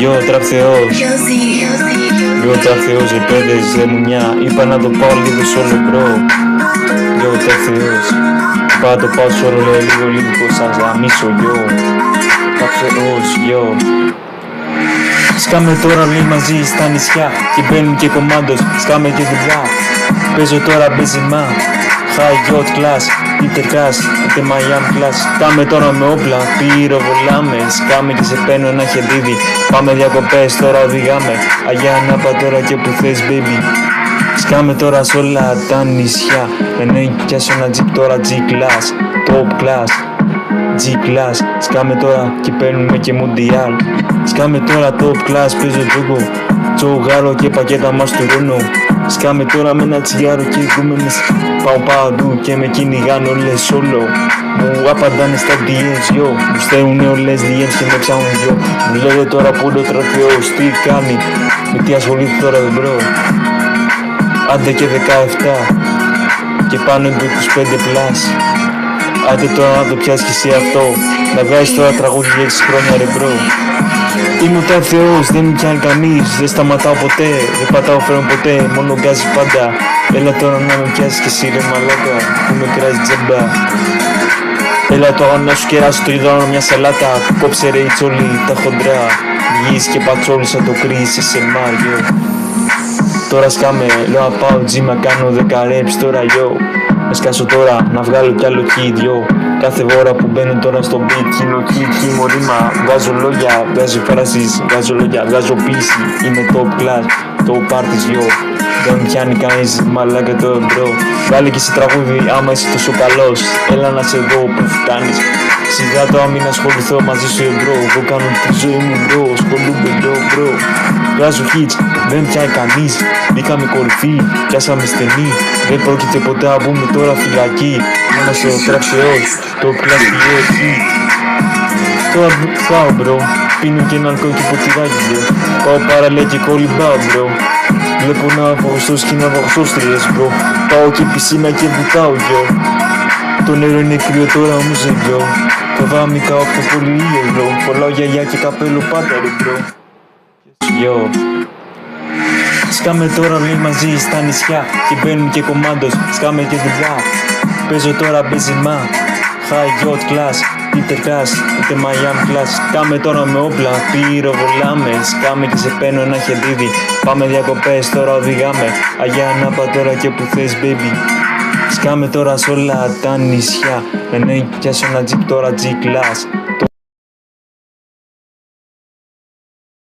Yo, trap θεός. Yo, trap θεός, οι παιδες ζεμουνιά. Είπα να το πάω λίγο solo bro. Yo, trap θεός. Είπα να το πάω solo λίγο σαν γαμίσω. Yo, trap θεός, yo. Σκάμε τώρα όλοι μαζί στα νησιά και μπαίνουν και κομμάντος, σκάμε και δουλειά. Παίζω τώρα μπεζιμά, high yacht class, Peter Cash, είτε Miami class. Σκάμε τώρα με όπλα, πυροβολάμε, σκάμε και σε παίρνω ένα χεντίδι. Πάμε διακοπές, τώρα οδηγάμε, Αγιά Νάπα τώρα και που θες baby. Σκάμε τώρα σ' όλα τα νησιά, ενώ πιάσω ένα jeep τώρα G-class, top class, G-class. Σκάμε τώρα και παίρνουμε και Mundial. Σκάμε τώρα top class, παίζω τζούγκο, τσογάρο και πακέτα μας του Ρόνο. Σκάμε τώρα με ένα τσιγάρο και γκούμενες, πάω παντού και με κυνηγάνε όλες solo. Μου απαντάνε στα DMs, yo, μου στέλνουνε όλες DMs και με ψάχνουν, yo. Μου λένε τώρα που είναι ο τραπιός, τι κάνει, με τι ασχολείται τώρα δεν bro. Άντε και 17 και πάνω από 25 plus. Άντε τώρα να το πιάσεις και εσύ αυτό, να βγάζεις τώρα τραγούδι για 6 χρόνια ρε bro. Είμαι ο τραπ θεός, δεν με πιάνει κανείς, δεν σταματάω ποτέ, δεν πατάω φρένο ποτέ, μόνο γκάζι πάντα. Έλα τώρα να με πιάσεις και εσύ ρε μαλάκα, που με κράζει τζαμπά. Έλα τώρα να σου κεράσει το υδρόνο μια σαλάτα, κόψε ρε η τσόλη τα χοντρά. Βγεις και πατσόλι σαν το κρύς σε Μάριο. Τώρα σκάμε, λέω να πάω gym να κάνω 10 reps τώρα yo. Να σκάσω τώρα, να βγάλω κι άλλο hit yo. Κάθε ώρα που μπαίνω τώρα στο beat, χύνω hit, χύνω ρήμα. Βγάζω λόγια, βγάζω φράσεις, βγάζω λόγια, βγάζω πίση. Είμαι top class, top artist yo. Δεν με πιάνει κανείς μαλάκα το bro. Βάλε και εσύ τραγούδι άμα είσαι τόσο καλός. Έλα να σε δω που φτάνεις. Σιγά τώρα μην ασχοληθώ μαζί σου bro. Εγώ κάνω τη ζωή μου bro, ασχολούμαι bro. Βγάζω hits, δεν με πιάνει κανείς. Μπήκαμε κορυφή, πιάσαμε στενή. Δεν πρόκειται ποτέ να μπούμε τώρα φυλακή. Είμαστε ο τραπ θεός, top class POC. Τώρα πάω bro, πίνω και ένα αλκοόλ και ποτηράκι bro. Πάω παραλία και κολυμπάω bro. Βλέπω να απογωστώ και να απογωστώ στρίες bro. Πάω και πισίνα και βουτάω yo. Το νερό είναι κρύο τώρα όμως δεν yo. Φοβάμαι καώ πιο πολύ ήλιο bro. Φοράω γιαγιά και καπέλο πάντα ρε bro. Yo. Σκάμε τώρα όλοι μαζί στα νησιά και μπαίνουν και κομμάντος, σκάμε και δουλειά. Παίζω τώρα μπεζιμά, high yacht class, Peter Cash, είτε Miami class. Σκάμε τώρα με όπλα, πυροβολάμε, σκάμε και σε παίρνω ένα χεντίδι. Πάμε διακοπές, τώρα οδηγάμε, Αγιά Νάπα τώρα και που θες baby. Σκάμε τώρα σ' όλα τα νησιά, ενώ πιάσω ένα jeep τώρα G-class.